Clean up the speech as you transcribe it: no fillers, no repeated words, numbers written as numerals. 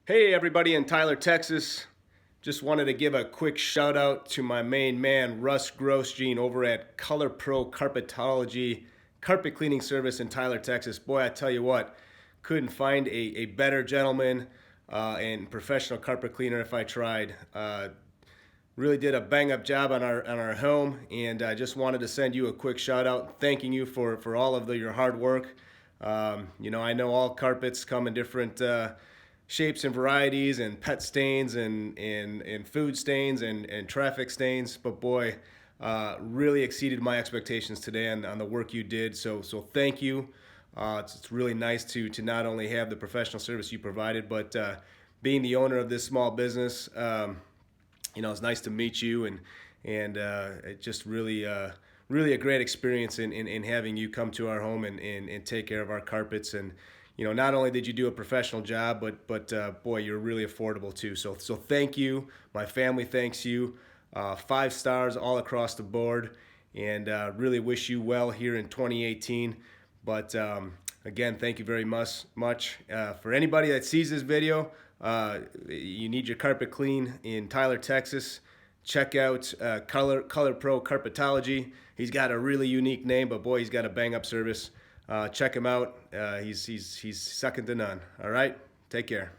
Hey everybody in Tyler, Texas. Just wanted to give a quick shout out to my main man, Russ Grosjean over at ColorPro Carpetology carpet cleaning service in Tyler, Texas. Boy, I tell you what, couldn't find a better gentleman and professional carpet cleaner if I tried. Really did a bang up job on our home, and I just wanted to send you a quick shout out, thanking you for all of your hard work. I know all carpets come in different shapes and varieties, and pet stains, and food stains, and traffic stains. But boy, really exceeded my expectations today on the work you did. So thank you. It's really nice to not only have the professional service you provided, but being the owner of this small business. It's nice to meet you, and it just really a great experience in having you come to our home and take care of our carpets. And not only did you do a professional job, but boy, you're really affordable too. So thank you. My family thanks you. 5 stars all across the board, and really wish you well here in 2018. But again, thank you very much. For anybody that sees this video, you need your carpet clean in Tyler, Texas. Check out ColorPro Carpetology. He's got a really unique name, but boy, he's got a bang up service. Check him out. He's second to none. All right, take care.